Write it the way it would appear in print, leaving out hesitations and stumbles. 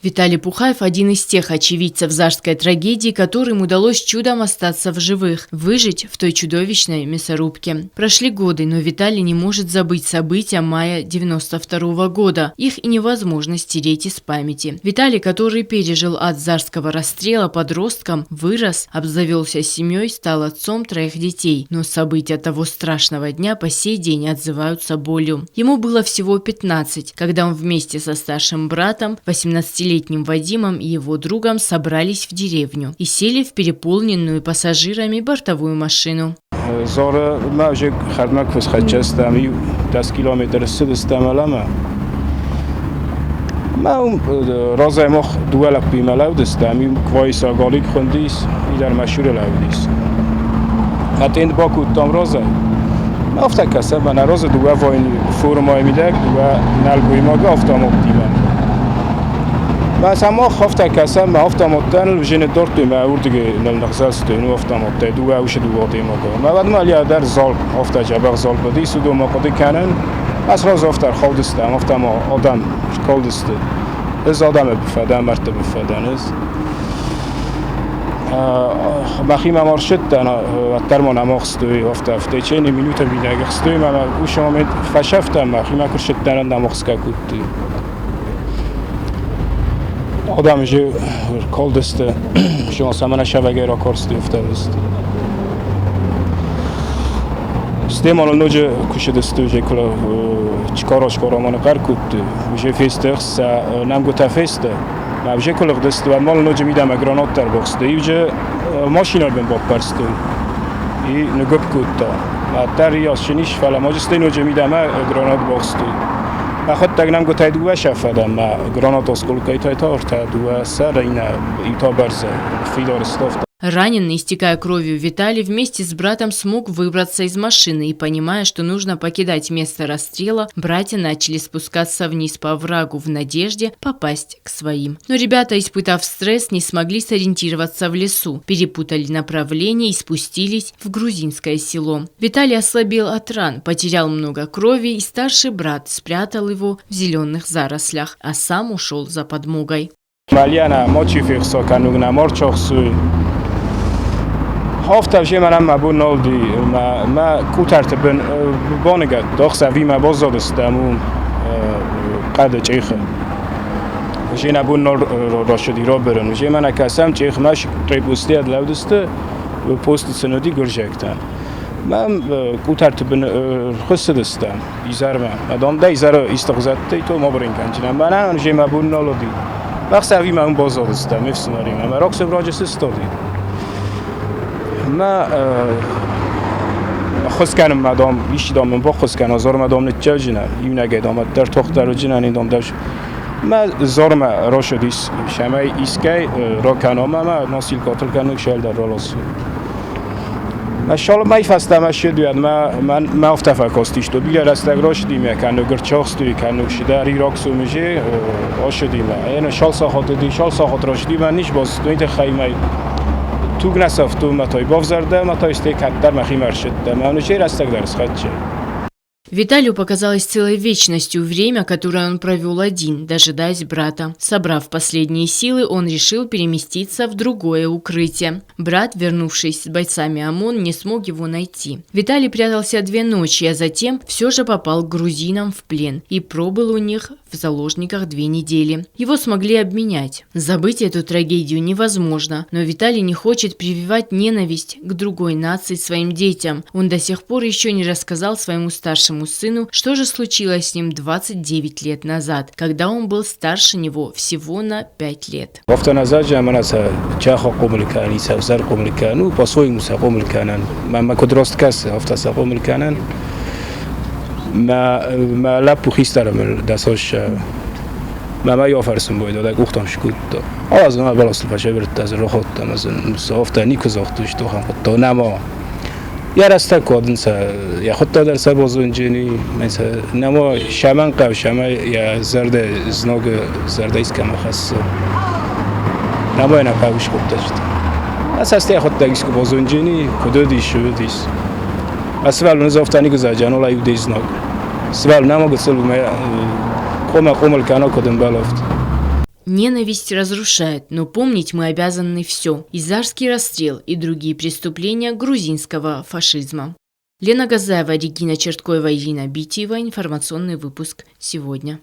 Виталий Пухаев – один из тех очевидцев Зажской трагедии, которым удалось чудом остаться в живых, выжить в той чудовищной мясорубке. Прошли годы, но Виталий не может забыть события мая 92 года. Их и невозможно стереть из памяти. Виталий, который пережил ад Зажского расстрела подростком, вырос, обзавелся семьей, стал отцом 3 детей. Но события того страшного дня по сей день отзываются болью. Ему было всего 15, когда он вместе со старшим братом, 18-летним Вадимом и его другом собрались в деревню и сели в переполненную пассажирами бортовую машину. بس اما خفته کسا ما افتامدن لوژن دورت ما اردگی نلنخزاست نو افتامده دو اوش دو وقتی ما که ما بعد مالی در زال افته جبر زال بدی سودو ما قدی کنن از راز افتر خودسته افته ما آدم خودسته از آدم بفدان مرتب بفدان است مخیم مارشد دنا ترمان اماخستوی افته چه نمیلیت بیداگ خستوی ما وشام فشفتم مخیم کرشد دنا نماخست کودی آدم جو کالدسته شما سامانه شبکه را کارستی افتاده است. استعمال نوچه کشیده است و جه کلا چکارش کارمان کار کود و جه فیستخس نمگوته فیسته. ما جه کلا دست و مال نوچه میدم گرانات تر بخسته. ای جه ماشین رو بیم با پرستو. ای نگب کود تا. ما تریاس شنیش فعلا ما جسته نوچه میدم گرانات بخسته. خود تگنم گوته دوه شفدم ما گرانات اسکول کایتای تا دوه سر اینا ایتا برزه فیلار استافت. Раненый, истекая кровью, Виталий вместе с братом смог выбраться из машины и, понимая, что нужно покидать место расстрела, братья начали спускаться вниз по оврагу в надежде попасть к своим. Но ребята, испытав стресс, не смогли сориентироваться в лесу, перепутали направление и спустились в грузинское село. Виталий ослабел от ран, потерял много крови, и старший брат спрятал его в зеленых зарослях, а сам ушел за подмогой. هفته جه منم مبود نالدی ما کوترت بن بانگت داخل وی ما بازد استمون قد چیخه جه نبود نال راشدی را برن جه من کسم چیخ ماش تریبوستی اد لودسته و پست سنودی گرجکتن من کوترت بن خست استم ایزار من ادام ده ایزار استقزت تو ما برین کنچنم من جه مبود نالدی وقت وی ما اون بازد استم افسوناری من راکس براجس استادی ما خود کنم مدام ایشی دام با خود کنم زار مدام نتیجه جنر این نگه دامد در تخت در جنر این دام داشت ما زار ما را شدیس شمای ایسکای را کنم ما ناسیل کاتل کنم شال در رالاس ما شال ما ایفسته ما شدید ما افتفا کاستیش تو بیل رستگراش دیم کنم گرچاخست توی کنم شده ریراکسو میشه آشدیم این شال ساخت دی شال ساخت راش دی من نیش باز تو این خیمه توگ نسافتو متای бавзарда متای сте каттар махи маршитда мамнучей растак дарс хатче. Виталию показалось целой вечностью время, которое он провел один, дожидаясь брата. Собрав последние силы, он решил переместиться в другое укрытие. Брат, вернувшись с бойцами ОМОН, не смог его найти. Виталий прятался 2 ночи, а затем все же попал к грузинам в плен и пробыл у них в заложниках 2 недели. Его смогли обменять. Забыть эту трагедию невозможно, но Виталий не хочет прививать ненависть к другой нации своим детям. Он до сих пор еще не рассказал своему старшему сыну, что же случилось с ним 29 лет назад, когда он был старше него всего на 5 лет. ما یافرسون باید داد گفتم شکوت داد. از ما بالاست فشار برد از راه خودم از هفته نیکوزاختوش تو هم خود نما. یا راستا کردن سر یا خود در سر بازونجینی مثلا نما شمان قو شما یا زرد زنگ زرد ایست کم خاص. نما اینا قویش خود داشت. اساس خود داگیس که بازونجینی کدودی شودیس. اصلا نزافتانی گذاشتن ولی یودیز نگ. سوال نما گسل ما قوم الکانو کدوم بالافت. Ненависть разрушает, но помнить мы обязаны все. Изарский расстрел и другие преступления грузинского фашизма. Лена Газаева, Регина Черткоева, Ирина Битиева. Информационный выпуск сегодня.